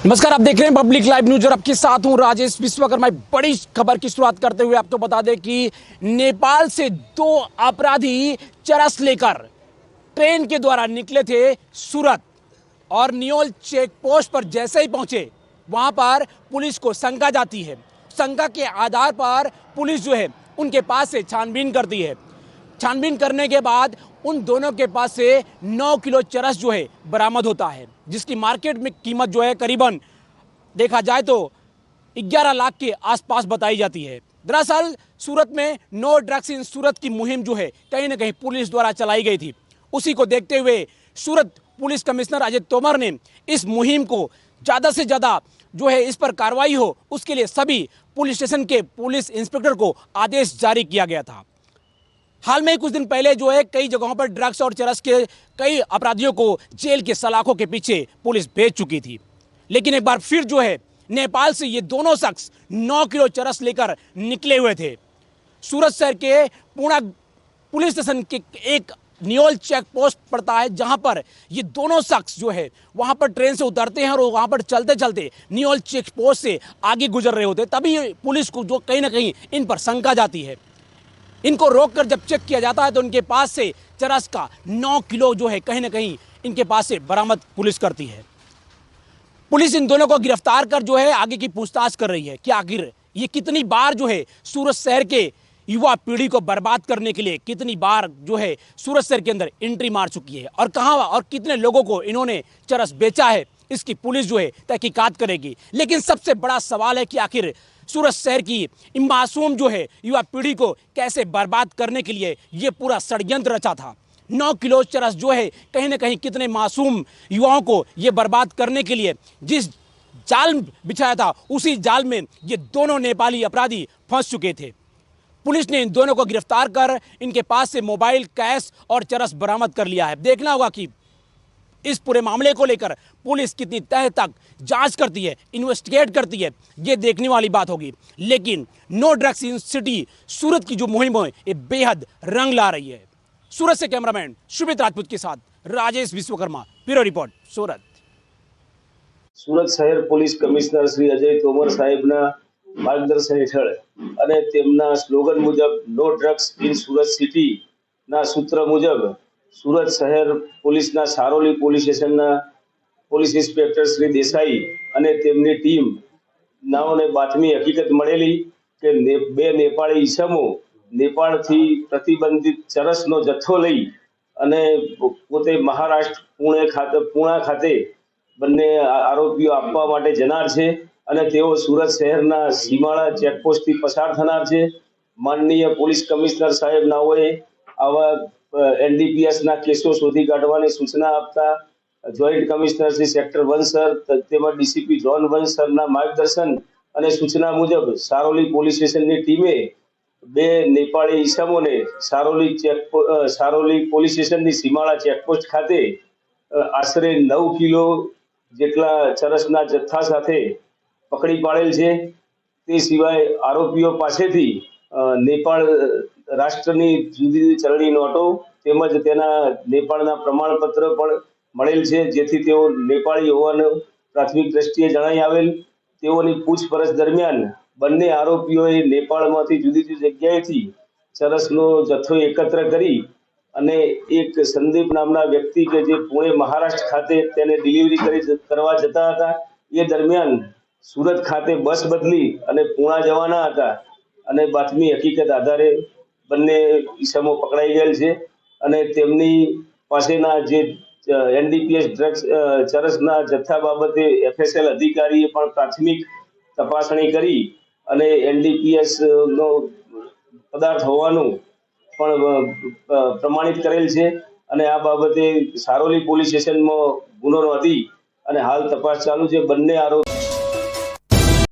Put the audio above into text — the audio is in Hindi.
नमस्कार, आप देख रहे हैं पब्लिक लाइव न्यूज और आपके साथ हूं राजेश विश्वकर्मा। बड़ी खबर की शुरुआत करते हुए आपको बता दें कि नेपाल से दो अपराधी चरस लेकर ट्रेन के द्वारा निकले थे सूरत और नियोल चेक पोस्ट पर जैसे ही पहुंचे वहां पर पुलिस को शंका जाती है। शंका के आधार पर पुलिस जो है उनके पास से छानबीन करती है। छानबीन करने के बाद उन दोनों के पास से 9 किलो चरस जो है बरामद होता है, जिसकी मार्केट में कीमत जो है करीबन देखा जाए तो 11 लाख के आसपास बताई जाती है। दरअसल सूरत में नो ड्रग्स इन सूरत की मुहिम जो है कहीं ना कहीं पुलिस द्वारा चलाई गई थी। उसी को देखते हुए सूरत पुलिस कमिश्नर अजय तोमर ने इस मुहिम को ज़्यादा से ज़्यादा जो है इस पर कार्रवाई हो, उसके लिए सभी पुलिस स्टेशन के पुलिस इंस्पेक्टर को आदेश जारी किया गया था। हाल में ही कुछ दिन पहले जो है कई जगहों पर ड्रग्स और चरस के कई अपराधियों को जेल के सलाखों के पीछे पुलिस भेज चुकी थी, लेकिन एक बार फिर जो है नेपाल से ये दोनों शख्स 9 किलो चरस लेकर निकले हुए थे। सूरत शहर के पूर्णा पुलिस स्टेशन के एक नियोल चेक पोस्ट पड़ता है, जहां पर ये दोनों शख्स जो है वहां पर ट्रेन से उतरते हैं और वहां पर चलते चलते नियोल चेक पोस्ट से आगे गुजर रहे होते, तभी पुलिस को जो कहीं ना कहीं इन पर शंका जाती है। इनको रोककर जब चेक किया जाता है तो इनके पास से चरस का 9 किलो जो है कहीं ना कहीं इनके पास से बरामद पुलिस करती है। पुलिस इन दोनों को गिरफ्तार कर जो है आगे की पूछताछ कर रही है कि आखिर ये कितनी बार जो है सूरत शहर के युवा पीढ़ी को बर्बाद करने के लिए कितनी बार जो है सूरत शहर के अंदर एंट्री मार चुकी है और कहां और कितने लोगों को इन्होंने चरस बेचा है, इसकी पुलिस जो है तहकीकात करेगी। लेकिन सबसे बड़ा सवाल है कि आखिर सूरत शहर की मासूम जो है युवा पीढ़ी को कैसे बर्बाद करने के लिए ये पूरा षड्यंत्र रचा था। 9 किलो चरस जो है कहीं ना कहीं कितने मासूम युवाओं को ये बर्बाद करने के लिए जिस जाल बिछाया था, उसी जाल में ये दोनों नेपाली अपराधी फंस चुके थे। पुलिस ने इन दोनों को गिरफ्तार कर इनके पास से मोबाइल, कैश और चरस बरामद कर लिया है। देखना होगा कि इस पूरे मामले को लेकर पुलिस कितनी तह तक जांच करती है, इन्वेस्टिगेट करती है, ये देखने वाली बात होगी। लेकिन नो ड्रग्स इन सिटी सूरत की जो मुहिम है ये बेहद रंग ला रही है। सूरत से कैमरामैन शुभित राजपूत के साथ राजेश विश्वकर्मा, ब्यूरो रिपोर्ट सूरत। सूरत शहर पुलिस कमिश्नर श्री अजय तोमर साहेबના માર્ગદર્શન હેઠળ અને તેમના સ્લોગન મુજબ no drugs in Surat city ના સૂત્ર મુજબ સુરત શહેર પોલીસના સારોલી પોલીસ સ્ટેશનના પોલીસ ઇન્સ્પેક્ટર શ્રી દેસાઈ અને તેમની ટીમ નાઓને બાતમી હકીકત મળેલી કે બે નેપાળી ઈસમો નેપાળથી પ્રતિબંધિત ચરસનો જથ્થો લઈ અને પોતે મહારાષ્ટ્ર પૂણા ખાતે બંને આરોપીઓ આપવા માટે જનાર છે અને તેઓ સુરત શહેરના સીમાડા ચેકપોસ્ટથી પસાર થનાર છે। માનનીય પોલીસ કમિશનર સાહેબ નાઓએ આવા એનડીપીએસના કેસો શોધી કાઢવાની સૂચના આપતા joint commissioner Shri sector 1 sir તેમજ ડીસીપી ઝોન 1 સરના માર્ગદર્શન અને સૂચના મુજબ સારોલી પોલીસ સ્ટેશનની ટીમે બે નેપાળી ઈસમોને સારોલી પોલીસ સ્ટેશનની સીમાડા ચેકપોસ્ટ ખાતે આશરે 9 કિલો જેટલા ચરસના જથ્થા સાથે પકડી પાડેલ છે। તે સિવાય આરોપીઓ પાસેથી નેપાળ રાષ્ટ્રની જુદી જુદી ચલણી નોટો તેમજ તેના નેપાળના પ્રમાણપત્ર પણ મળેલ છે, જેથી તેઓ નેપાળી હોવાનું પ્રાથમિક દ્રષ્ટિએ જણાઈ આવેલ। તેઓની પૂછપરછ દરમિયાન બંને આરોપીઓએ નેપાળમાંથી જુદી જુદી જગ્યાએથી ચરસનો જથ્થો એકત્ર કરી અને એક સંદીપ નામના વ્યક્તિ કે જે પુણે મહારાષ્ટ્ર ખાતે તેને ડિલિવરી કરવા જતા હતા, એ દરમિયાન સુરત ખાતે બસ બદલી અને પૂણા જવાના હતા અને બાતમી હકીકત આધારે બંને ઈસમો પકડાઈ ગયેલ છે અને તેમની પાસેના જે એનડીપીએસ ડ્રગ્સ ચરસના જથ્થા બાબતે એફએસએલ અધિકારીએ પણ પ્રાથમિક તપાસણી કરી અને એનડીપીએસ નો પદાર્થ હોવાનું પણ પ્રમાણિત કરેલ છે અને આ બાબતે સારોલી પોલીસ સ્ટેશનમાં ગુનો નોંધી અને હાલ તપાસ ચાલુ છે। બંને આરોપી